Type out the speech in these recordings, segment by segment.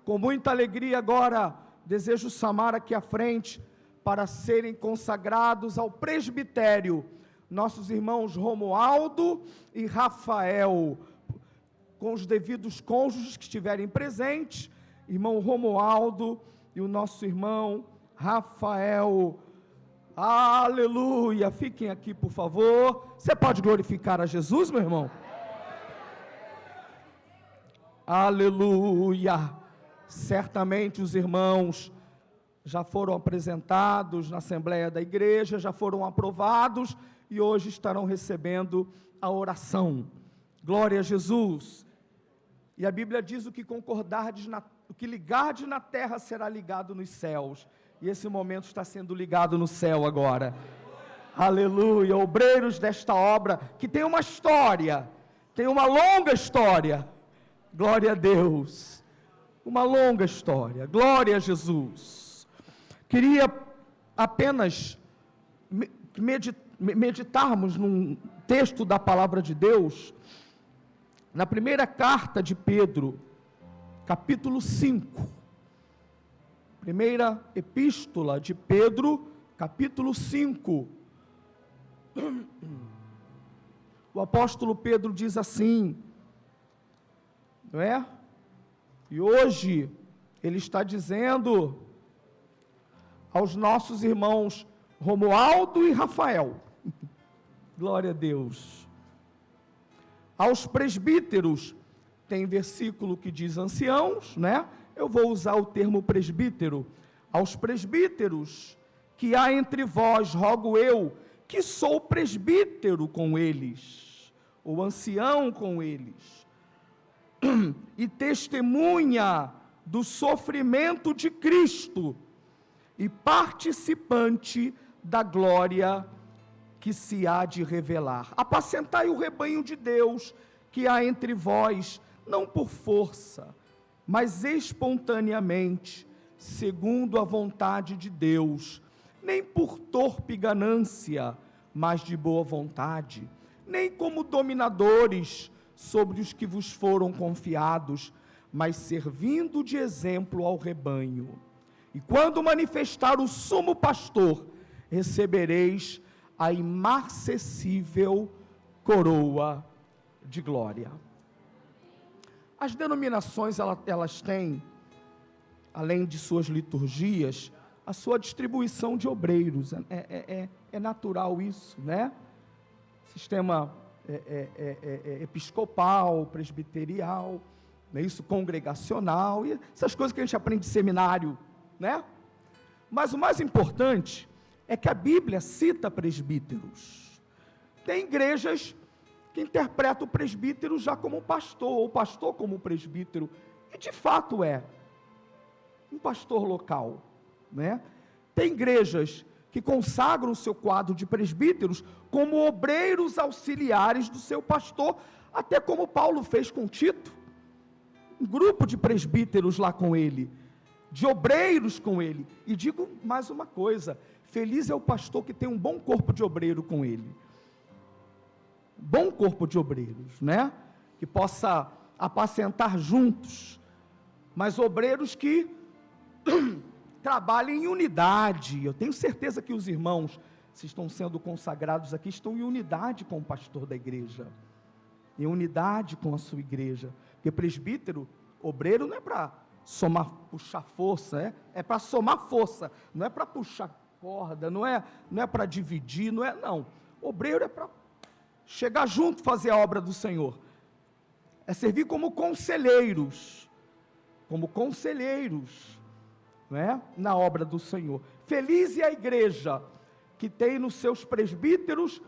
Com muita alegria agora, desejo chamar aqui à frente para serem consagrados ao presbitério nossos irmãos Romualdo e Rafael, com os devidos cônjuges que estiverem presentes, irmão Romualdo e o nosso irmão Rafael. Aleluia! Fiquem aqui, por favor. Você pode glorificar a Jesus, meu irmão? Aleluia! Certamente os irmãos já foram apresentados na Assembleia da Igreja, já foram aprovados e hoje estarão recebendo a oração. Glória a Jesus! E a Bíblia diz: o que concordardes, o que ligardes na terra será ligado nos céus. E esse momento está sendo ligado no céu agora. Aleluia! Obreiros desta obra, que tem uma história, tem uma longa história. Glória a Deus! Uma longa história. Glória a Jesus! Queria apenas meditarmos num texto da palavra de Deus, na primeira carta de Pedro, capítulo 5. Primeira epístola de Pedro, capítulo 5. O apóstolo Pedro diz assim, não é? E hoje ele está dizendo aos nossos irmãos Romualdo e Rafael, glória a Deus, aos presbíteros, tem versículo que diz anciãos, né? Eu vou usar o termo presbítero. Aos presbíteros que há entre vós, rogo eu, que sou presbítero com eles, ou ancião com eles, e testemunha do sofrimento de Cristo, e participante da glória que se há de revelar. Apacentai o rebanho de Deus que há entre vós, não por força, mas espontaneamente, segundo a vontade de Deus, nem por torpe ganância, mas de boa vontade, nem como dominadores sobre os que vos foram confiados, mas servindo de exemplo ao rebanho. E quando manifestar o sumo pastor, recebereis a imarcessível coroa de glória. As denominações, elas têm, além de suas liturgias, a sua distribuição de obreiros. É natural isso, né? Sistema episcopal, presbiterial, né? Isso, congregacional, e essas coisas que a gente aprende em seminário, né? Mas o mais importante é que a Bíblia cita presbíteros. Tem igrejas que interpretam o presbítero já como pastor, ou pastor como presbítero, e de fato é um pastor local, né? Tem igrejas que consagram o seu quadro de presbíteros como obreiros auxiliares do seu pastor, até como Paulo fez com Tito, um grupo de presbíteros lá com ele, de obreiros com ele. E digo mais uma coisa: feliz é o pastor que tem um bom corpo de obreiro com ele, bom corpo de obreiros, né? Que possa apacentar juntos, mas obreiros que trabalhem em unidade. Eu tenho certeza que os irmãos, se estão sendo consagrados aqui, estão em unidade com o pastor da igreja, em unidade com a sua igreja, porque presbítero, obreiro não é para somar, puxar força, é para somar força, não é para puxar corda, não é para dividir, não, obreiro é para chegar junto, fazer a obra do Senhor, é servir como conselheiros, não é? Na obra do Senhor. Feliz é a igreja que tem nos seus presbíteros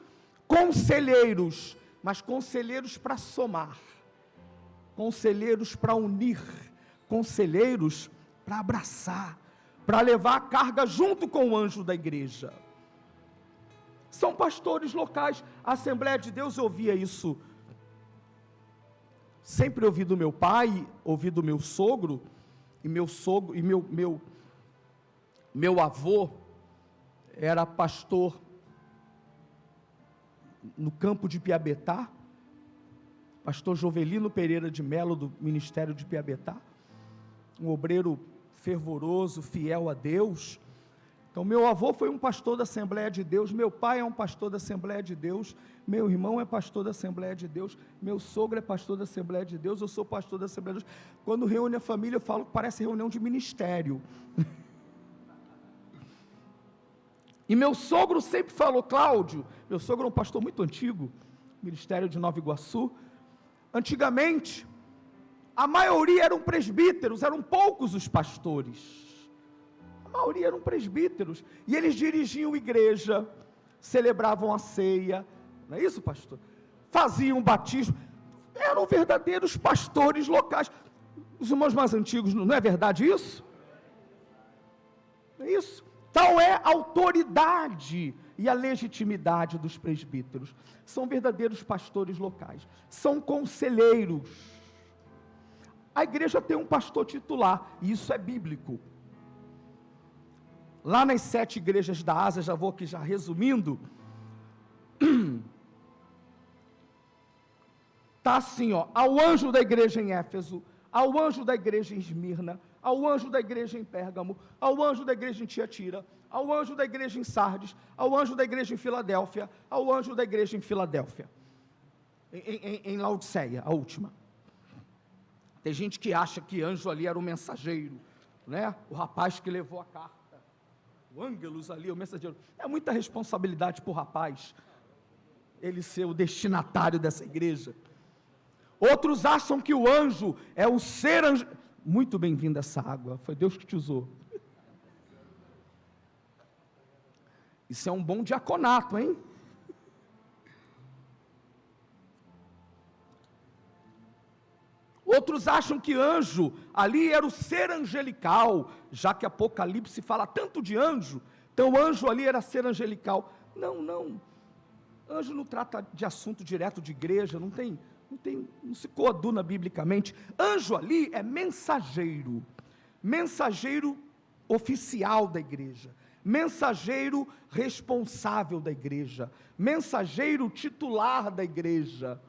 conselheiros, mas conselheiros para somar, conselheiros para unir, conselheiros para abraçar, para levar a carga junto com o anjo da igreja. São pastores locais. A Assembleia de Deus, eu ouvia isso, sempre ouvi do meu pai, ouvi do meu sogro, e meu avô era pastor no campo de Piabetá, pastor Jovelino Pereira de Melo, do ministério de Piabetá, um obreiro fervoroso, fiel a Deus. Então, meu avô foi um pastor da Assembleia de Deus, meu pai é um pastor da Assembleia de Deus, meu irmão é pastor da Assembleia de Deus, meu sogro é pastor da Assembleia de Deus, eu sou pastor da Assembleia de Deus. Quando reúne a família, eu falo que parece reunião de ministério. E meu sogro sempre falou, Cláudio, meu sogro é um pastor muito antigo, ministério de Nova Iguaçu. Antigamente, a maioria eram presbíteros, eram poucos os pastores. A maioria eram presbíteros, e eles dirigiam igreja, celebravam a ceia, não é isso, pastor? Faziam batismo, eram verdadeiros pastores locais. Os irmãos mais antigos, não é verdade isso? É isso. Tal é a autoridade e a legitimidade dos presbíteros. São verdadeiros pastores locais, são conselheiros. A igreja tem um pastor titular, e isso é bíblico. Lá nas 7 igrejas da Ásia, já vou aqui já resumindo, está assim, ó, ao anjo da igreja em Éfeso, ao anjo da igreja em Esmirna, ao anjo da igreja em Pérgamo, ao anjo da igreja em Tiatira, ao anjo da igreja em Sardes, ao anjo da igreja em Filadélfia, ao anjo da igreja em Filadélfia, em Laodiceia, a última. Tem gente que acha que anjo ali era o mensageiro, né? O rapaz que levou a carta. O ângelos ali, o mensageiro. É muita responsabilidade para o rapaz, ele ser o destinatário dessa igreja. Outros acham que o anjo é o ser anjo. Muito bem-vinda essa água, foi Deus que te usou. Isso é um bom diaconato, hein? Outros acham que anjo ali era o ser angelical, já que Apocalipse fala tanto de anjo, então anjo ali era ser angelical. Não, anjo não trata de assunto direto de igreja, não se coaduna biblicamente. Anjo ali é mensageiro oficial da igreja, mensageiro responsável da igreja, mensageiro titular da igreja.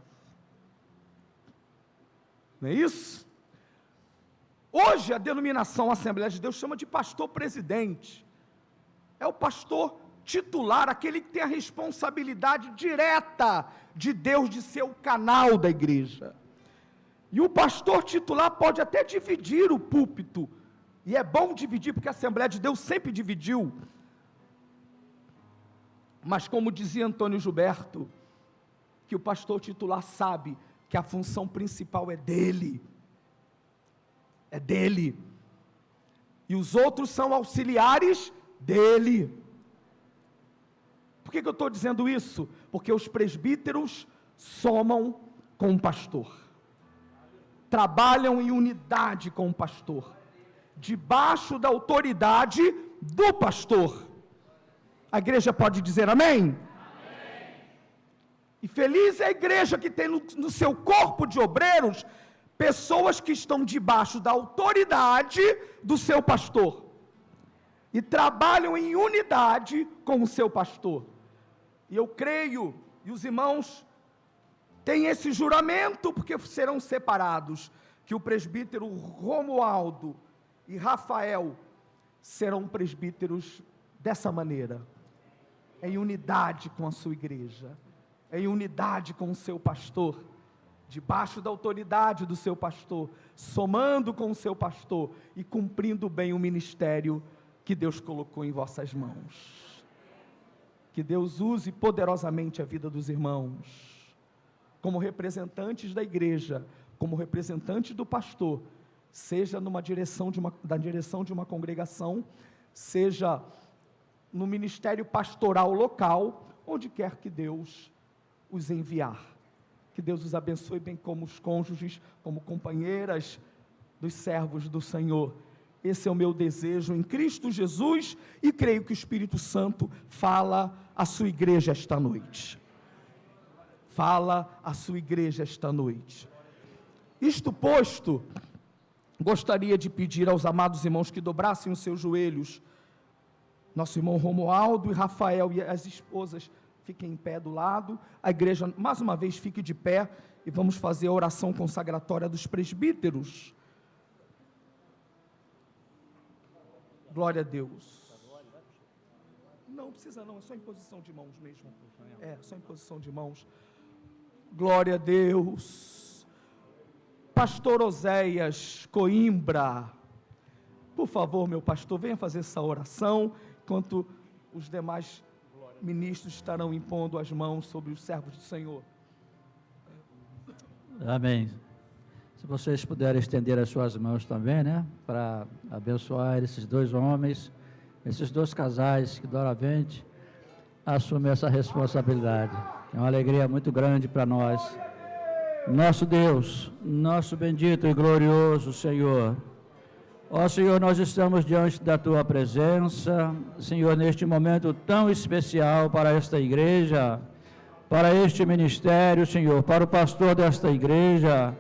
Não é isso? Hoje a denominação Assembleia de Deus chama de pastor presidente. É o pastor titular, aquele que tem a responsabilidade direta de Deus de ser o canal da igreja. E o pastor titular pode até dividir o púlpito, e é bom dividir, porque a Assembleia de Deus sempre dividiu. Mas como dizia Antônio Gilberto, que o pastor titular sabe que a função principal é dele, e os outros são auxiliares dele. Por que eu estou dizendo isso? Porque os presbíteros somam com o pastor, trabalham em unidade com o pastor, debaixo da autoridade do pastor. A igreja pode dizer amém? E feliz é a igreja que tem no seu corpo de obreiros, pessoas que estão debaixo da autoridade do seu pastor, e trabalham em unidade com o seu pastor. E eu creio, e os irmãos têm esse juramento, porque serão separados, que o presbítero Romualdo e Rafael serão presbíteros dessa maneira, em unidade com a sua igreja, em unidade com o seu pastor, debaixo da autoridade do seu pastor, somando com o seu pastor e cumprindo bem o ministério que Deus colocou em vossas mãos. Que Deus use poderosamente a vida dos irmãos, como representantes da igreja, como representantes do pastor, seja da direção de uma congregação, seja no ministério pastoral local, onde quer que Deus os enviar. Que Deus os abençoe, bem como os cônjuges, como companheiras dos servos do Senhor. Esse é o meu desejo em Cristo Jesus, e creio que o Espírito Santo fala à sua igreja esta noite. Fala à sua igreja esta noite. Isto posto, gostaria de pedir aos amados irmãos que dobrassem os seus joelhos. Nosso irmão Romualdo e Rafael e as esposas fiquem em pé do lado. A igreja, mais uma vez, fique de pé e vamos fazer a oração consagratória dos presbíteros. Glória a Deus. Não precisa não, é só em posição de mãos mesmo. Só em posição de mãos. Glória a Deus. Pastor Oséias Coimbra, por favor, meu pastor, venha fazer essa oração, enquanto os demais ministros estarão impondo as mãos sobre os servos do Senhor. Amém. Se vocês puderem estender as suas mãos também, né, para abençoar esses dois homens, esses dois casais que doravante assumem essa responsabilidade. É uma alegria muito grande para nós. Nosso Deus, nosso bendito e glorioso Senhor. Ó Senhor, nós estamos diante da Tua presença, Senhor, neste momento tão especial para esta igreja, para este ministério, Senhor, para o pastor desta igreja,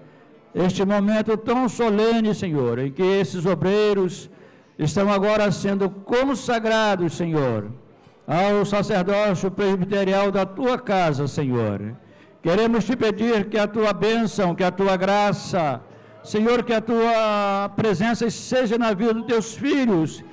este momento tão solene, Senhor, em que esses obreiros estão agora sendo consagrados, Senhor, ao sacerdócio presbiterial da Tua casa, Senhor. Queremos Te pedir que a Tua bênção, que a Tua graça, Senhor, que a Tua presença seja na vida dos Teus filhos,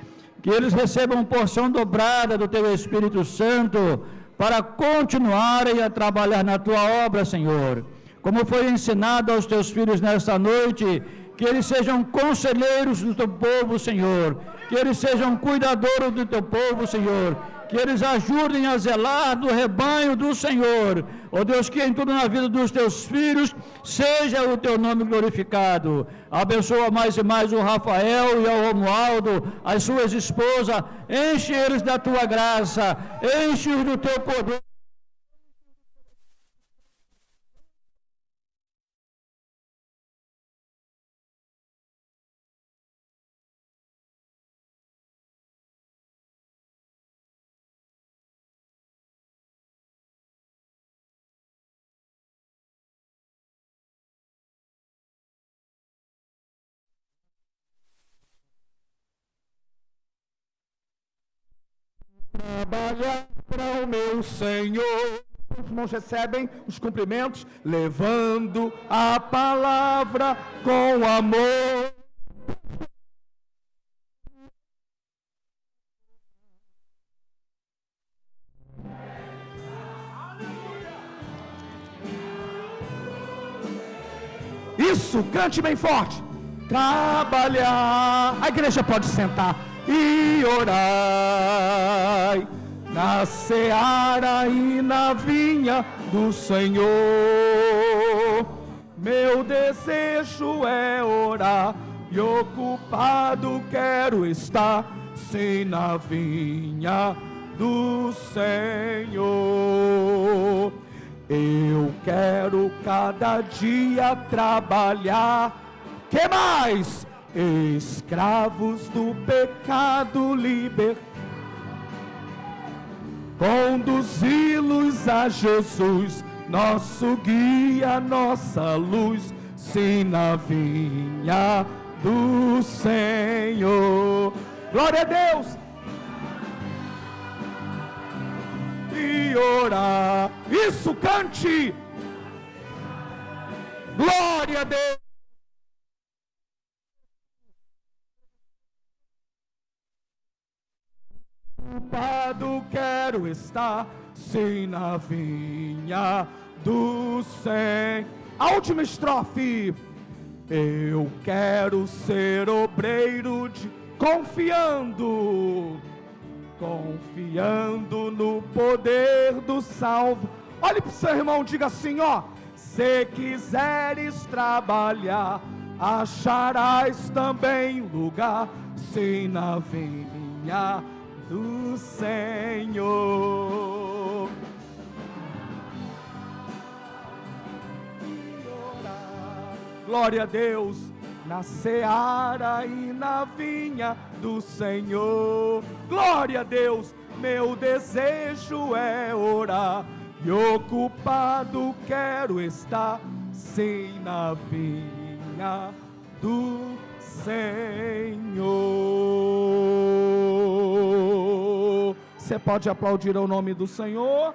que eles recebam porção dobrada do Teu Espírito Santo, para continuarem a trabalhar na Tua obra, Senhor. Como foi ensinado aos Teus filhos nesta noite, que eles sejam conselheiros do Teu povo, Senhor, que eles sejam cuidadores do Teu povo, Senhor, que eles ajudem a zelar do rebanho do Senhor. Ó Deus, que em tudo na vida dos Teus filhos seja o Teu nome glorificado. Abençoa mais e mais o Rafael e o Romualdo, as suas esposas, enche eles da Tua graça, enche-os do Teu poder. Trabalhar para o meu Senhor. Os irmãos recebem os cumprimentos, levando a palavra com amor. Isso, cante bem forte. Trabalhar. A igreja pode sentar. E orai na seara e na vinha do Senhor. Meu desejo é orar e ocupado quero estar, sim, na vinha do Senhor. Eu quero cada dia trabalhar. Que mais? Escravos do pecado libertar, conduzi-los a Jesus, nosso guia, nossa luz, sim, na vinha do Senhor. Glória a Deus! E orar, isso, cante! Glória a Deus! Ocupado quero estar, sim, na vinha do Senhor. A última estrofe. Eu quero ser obreiro confiando no poder do salvo. Olhe para o seu irmão, diga assim, ó: se quiseres trabalhar, acharás também lugar, sim, na vinha do Senhor. Glória a Deus, na seara e na vinha do Senhor. Glória a Deus, meu desejo é orar e ocupado quero estar, sim, na vinha do Senhor. Você pode aplaudir ao nome do Senhor.